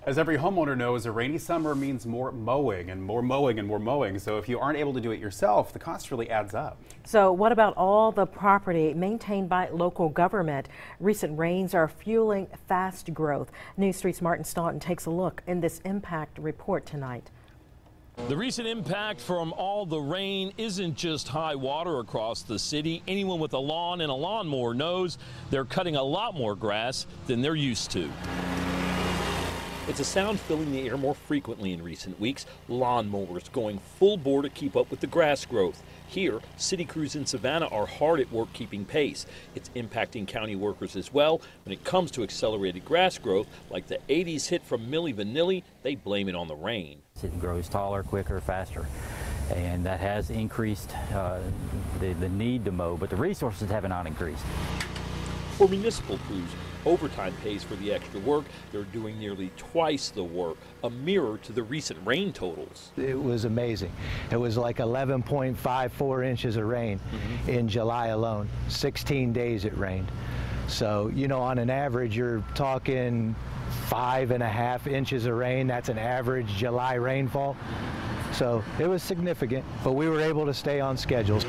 As every homeowner knows, a rainy summer means more mowing and more mowing and more mowing. So if you aren't able to do it yourself, the cost really adds up. So what about all the property maintained by local government? Recent rains are fueling fast growth. News 3's Martin Staunton takes a look in this impact report tonight. The recent impact from all the rain isn't just high water across the city. Anyone with a lawn and a lawnmower knows they're cutting a lot more grass than they're used to. It's a sound filling the air more frequently in recent weeks. Lawnmowers going full bore to keep up with the grass growth. Here, city crews in Savannah are hard at work keeping pace. It's impacting county workers as well. When it comes to accelerated grass growth, like the 80s hit from Milli Vanilli, they blame it on the rain. It grows taller, quicker, faster, and that has increased the need to mow, but the resources have not increased. For municipal crews, overtime pays for the extra work. They're doing nearly twice the work, a mirror to the recent rain totals. It was amazing. It was like 11.54 inches of rain in July alone. 16 days it rained. So, you know, on an average, you're talking 5.5 inches of rain. That's an average July rainfall. So it was significant, but we were able to stay on schedule.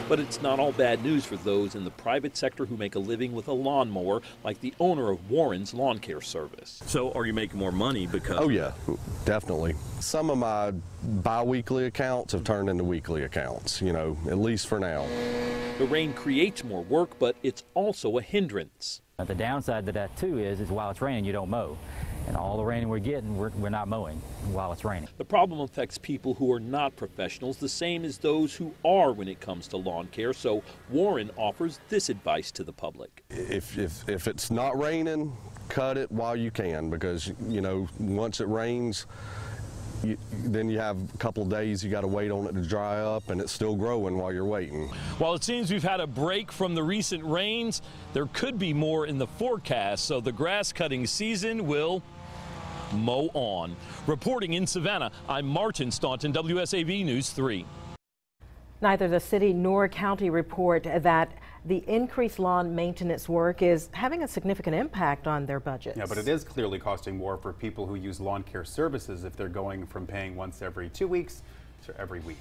But it's not all bad news for those in the private sector who make a living with a lawnmower, like the owner of Warren's Lawn Care Service. So are you making more money because... Oh yeah, definitely. Some of my bi-weekly accounts have turned into weekly accounts, you know, at least for now. The rain creates more work, but it's also a hindrance. The downside to that too is while it's raining, you don't mow. And all the rain we're getting, we're not mowing while it's raining. The problem affects people who are not professionals, the same as those who are when it comes to lawn care. So Warren offers this advice to the public. If it's not raining, cut it while you can, because, you know, once it rains, then you have a couple of days you got to wait on it to dry up, and it's still growing while you're waiting. While it seems we've had a break from the recent rains, there could be more in the forecast, so the grass cutting season will mow on. Reporting in Savannah, I'm Martin Staunton, WSAV News 3. Neither the city nor county report that the increased lawn maintenance work is having a significant impact on their budgets. Yeah, but it is clearly costing more for people who use lawn care services if they're going from paying once every 2 weeks to every week.